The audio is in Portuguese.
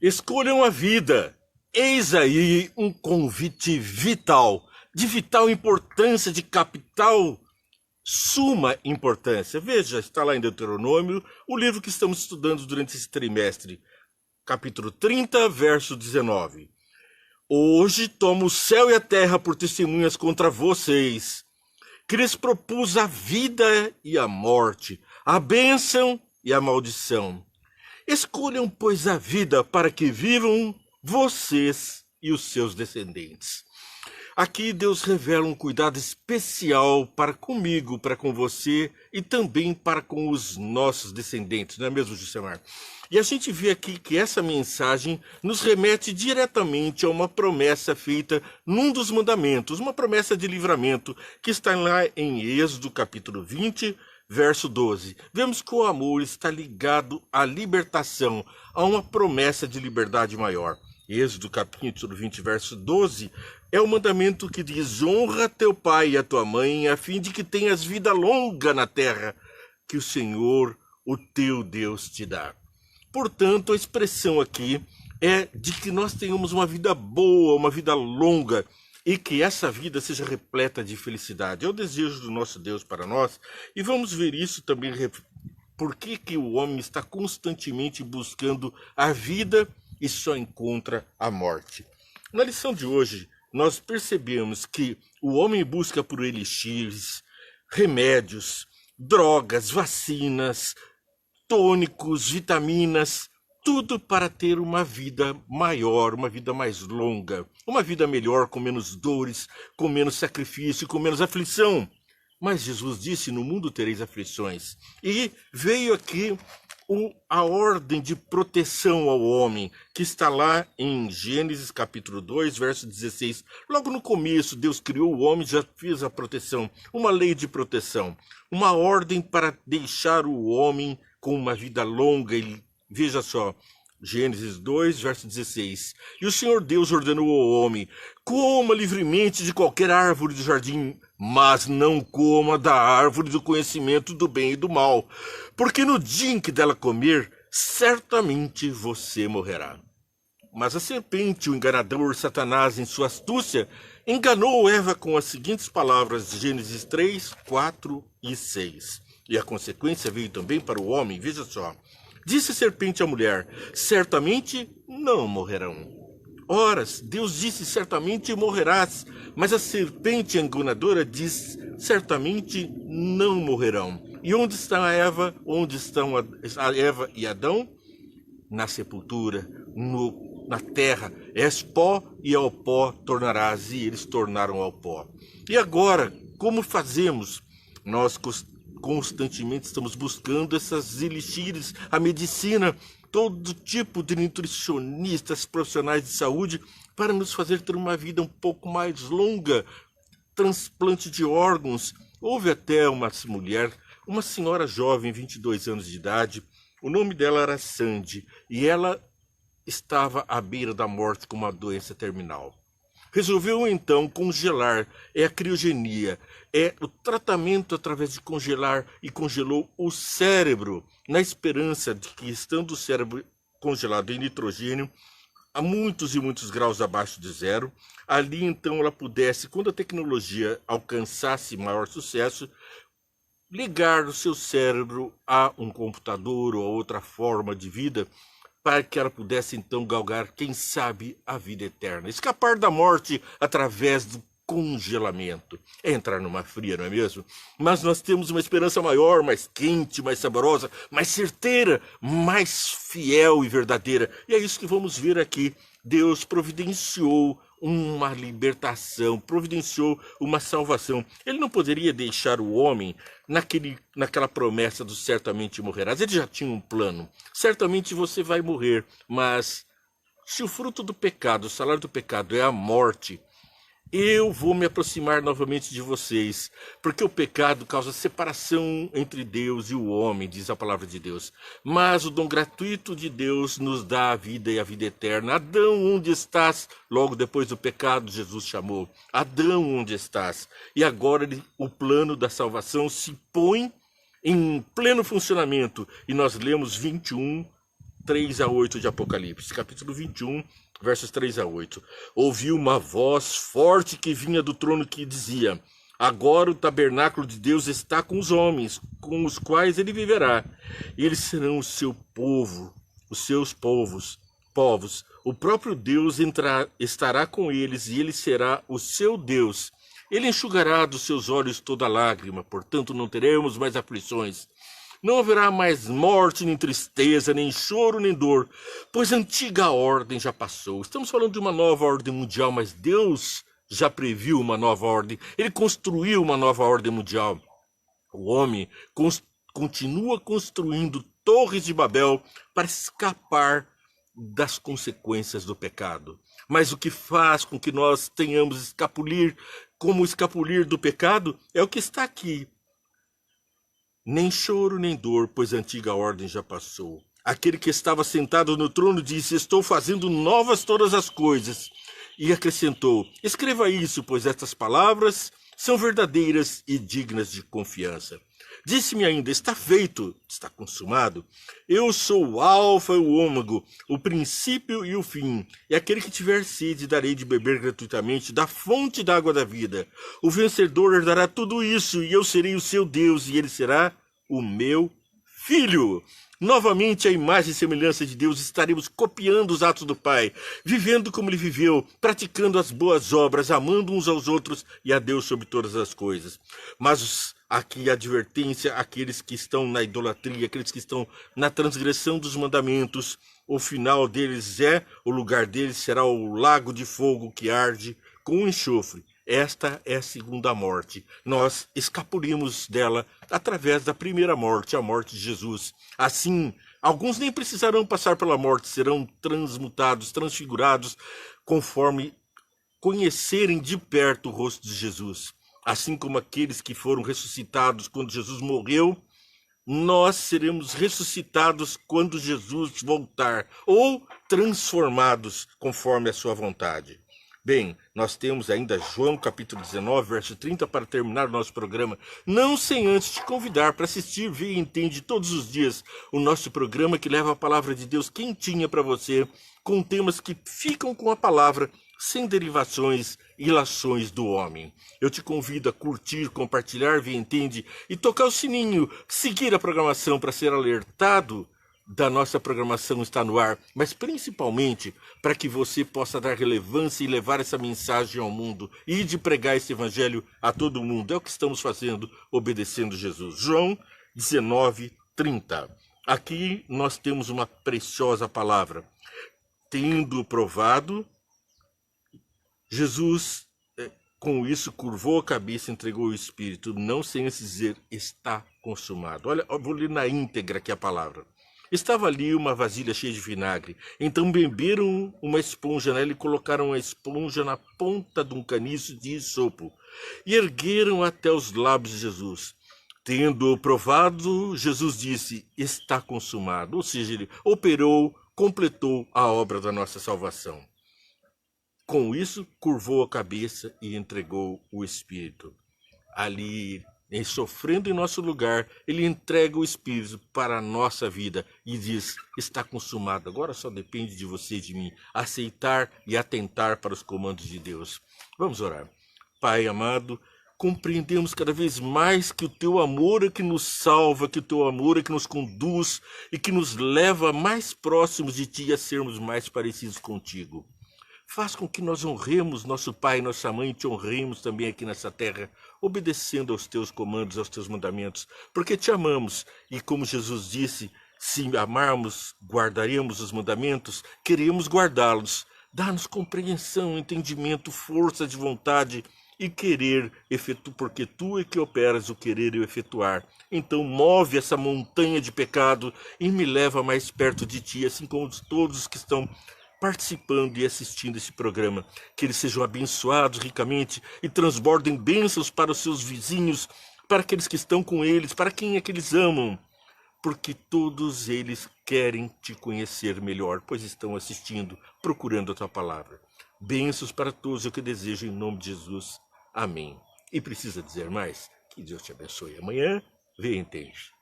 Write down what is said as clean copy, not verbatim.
Escolham a vida. Eis aí um convite vital, de vital importância, de capital suma importância. Veja, está lá em Deuteronômio, o livro que estamos estudando durante esse trimestre, capítulo 30, verso 19. Hoje tomo o céu e a terra por testemunhas contra vocês, que lhes propus a vida e a morte, a bênção e a maldição. Escolham, pois, a vida para que vivam vocês e os seus descendentes. Aqui Deus revela um cuidado especial para comigo, para com você e também para com os nossos descendentes, não é mesmo, Jusemar? E a gente vê aqui que essa mensagem nos remete diretamente a uma promessa feita num dos mandamentos, uma promessa de livramento que está lá em Êxodo capítulo 20, verso 12. Vemos que o amor está ligado à libertação, a uma promessa de liberdade maior. Êxodo capítulo 20, verso 12, é o mandamento que diz: honra teu pai e a tua mãe, a fim de que tenhas vida longa na terra, que o Senhor, o teu Deus, te dá. Portanto, a expressão aqui é de que nós tenhamos uma vida boa, uma vida longa, e que essa vida seja repleta de felicidade. É o desejo do nosso Deus para nós, e vamos ver isso também, por que o homem está constantemente buscando a vida e só encontra a morte. Na lição de hoje, nós percebemos que o homem busca por elixires, remédios, drogas, vacinas, tônicos, vitaminas, tudo para ter uma vida maior, uma vida mais longa, uma vida melhor, com menos dores, com menos sacrifício, com menos aflição. Mas Jesus disse: no mundo tereis aflições. E veio aqui a ordem de proteção ao homem, que está lá em Gênesis capítulo 2, verso 16. Logo no começo, Deus criou o homem, já fez a proteção, uma lei de proteção, uma ordem para deixar o homem com uma vida longa. E veja só, Gênesis 2, verso 16. E o Senhor Deus ordenou ao homem: coma livremente de qualquer árvore do jardim, mas não coma da árvore do conhecimento do bem e do mal, porque no dia em que dela comer, certamente você morrerá. Mas a serpente, o enganador Satanás, em sua astúcia, enganou Eva com as seguintes palavras, de Gênesis 3, 4 e 6. E a consequência veio também para o homem, veja só. Disse a serpente à mulher: certamente não morrerão. Ora, Deus disse: certamente morrerás. Mas a serpente enganadora diz: certamente não morrerão. E onde está a Eva? Onde estão a Eva e Adão? Na sepultura, na terra. És pó e ao pó tornarás. E eles tornaram ao pó. E agora, como fazemos? Nós constantemente estamos buscando essas elixires, a medicina, todo tipo de nutricionistas, profissionais de saúde, para nos fazer ter uma vida um pouco mais longa, transplante de órgãos. Houve até uma mulher, uma senhora jovem, 22 anos de idade, o nome dela era Sandy, e ela estava à beira da morte com uma doença terminal. Resolveu então congelar, é a criogenia, é o tratamento através de congelar, e congelou o cérebro, na esperança de que, estando o cérebro congelado em nitrogênio, a muitos e muitos graus abaixo de zero, ali então ela pudesse, quando a tecnologia alcançasse maior sucesso, ligar o seu cérebro a um computador ou a outra forma de vida, para que ela pudesse então galgar, quem sabe, a vida eterna. Escapar da morte através do congelamento. É entrar numa fria, não é mesmo? Mas nós temos uma esperança maior, mais quente, mais saborosa, mais certeira, mais fiel e verdadeira. E é isso que vamos ver aqui. Deus providenciou uma libertação, providenciou uma salvação. Ele não poderia deixar o homem naquela promessa do certamente morrerás. Ele já tinha um plano. Certamente você vai morrer, mas se o fruto do pecado, o salário do pecado é a morte, eu vou me aproximar novamente de vocês, porque o pecado causa separação entre Deus e o homem, diz a palavra de Deus. Mas o dom gratuito de Deus nos dá a vida e a vida eterna. Adão, onde estás? Logo depois do pecado, Jesus chamou: Adão, onde estás? E agora o plano da salvação se põe em pleno funcionamento. E nós lemos 21, 3 a 8 de Apocalipse, capítulo 21, versos 3 a 8. Ouvi uma voz forte que vinha do trono que dizia: agora o tabernáculo de Deus está com os homens, com os quais ele viverá. E eles serão o seu povo, os seus povos. O próprio Deus estará com eles e ele será o seu Deus. Ele enxugará dos seus olhos toda lágrima, portanto não teremos mais aflições. Não haverá mais morte, nem tristeza, nem choro, nem dor, pois a antiga ordem já passou. Estamos falando de uma nova ordem mundial, mas Deus já previu uma nova ordem. Ele construiu uma nova ordem mundial. O homem continua construindo torres de Babel para escapar das consequências do pecado. Mas o que faz com que nós tenhamos escapulir do pecado é o que está aqui. Nem choro, nem dor, pois a antiga ordem já passou. Aquele que estava sentado no trono disse: estou fazendo novas todas as coisas. E acrescentou: escreva isso, pois estas palavras são verdadeiras e dignas de confiança. Disse-me ainda: está feito, está consumado. Eu sou o alfa e o ômega, o princípio e o fim. E aquele que tiver sede, darei de beber gratuitamente da fonte da água da vida. O vencedor herdará tudo isso, e eu serei o seu Deus, e ele será o meu filho. Novamente, a imagem e semelhança de Deus, estaremos copiando os atos do Pai, vivendo como ele viveu, praticando as boas obras, amando uns aos outros e a Deus sobre todas as coisas. Mas aqui a advertência àqueles que estão na idolatria, aqueles que estão na transgressão dos mandamentos, o final deles o lugar deles será o lago de fogo que arde com enxofre. Esta é a segunda morte. Nós escapulimos dela através da primeira morte, a morte de Jesus. Assim, alguns nem precisarão passar pela morte, serão transmutados, transfigurados, conforme conhecerem de perto o rosto de Jesus. Assim como aqueles que foram ressuscitados quando Jesus morreu, nós seremos ressuscitados quando Jesus voltar, ou transformados conforme a sua vontade. Bem, nós temos ainda João capítulo 19, verso 30 para terminar o nosso programa. Não sem antes te convidar para assistir, ver e entende todos os dias o nosso programa que leva a palavra de Deus quentinha para você, com temas que ficam com a palavra, sem derivações e ilações do homem. Eu te convido a curtir, compartilhar, ver e entende e tocar o sininho, seguir a programação para ser alertado da nossa programação está no ar, mas principalmente para que você possa dar relevância e levar essa mensagem ao mundo e de pregar esse evangelho a todo mundo. É o que estamos fazendo, obedecendo Jesus. João 19, 30. Aqui nós temos uma preciosa palavra. Tendo provado, Jesus, com isso, curvou a cabeça e entregou o Espírito, não sem antes dizer: está consumado. Olha, eu vou ler na íntegra aqui a palavra. Estava ali uma vasilha cheia de vinagre. Então beberam uma esponja nela e colocaram a esponja na ponta de um caniço de isopo e ergueram até os lábios de Jesus. Tendo provado, Jesus disse: está consumado. Ou seja, ele operou, completou a obra da nossa salvação. Com isso, curvou a cabeça e entregou o Espírito. Ali, sofrendo em nosso lugar, ele entrega o Espírito para a nossa vida e diz: está consumado. Agora só depende de você e de mim aceitar e atentar para os comandos de Deus. Vamos orar. Pai amado, compreendemos cada vez mais que o teu amor é que nos salva, que o teu amor é que nos conduz e que nos leva mais próximos de ti, a sermos mais parecidos contigo. Faz com que nós honremos nosso pai e nossa mãe e te honremos também aqui nessa terra, obedecendo aos teus comandos, aos teus mandamentos, porque te amamos. E como Jesus disse, se amarmos, guardaremos os mandamentos, queremos guardá-los. Dá-nos compreensão, entendimento, força de vontade e querer, porque tu é que operas o querer e o efetuar. Então move essa montanha de pecado e me leva mais perto de ti, assim como todos os que estão participando e assistindo esse programa, que eles sejam abençoados ricamente e transbordem bênçãos para os seus vizinhos, para aqueles que estão com eles, para quem é que eles amam, porque todos eles querem te conhecer melhor, pois estão assistindo, procurando a tua palavra. Bênçãos para todos, eu que desejo em nome de Jesus. Amém. E precisa dizer mais? Que Deus te abençoe. Amanhã, vê e entende.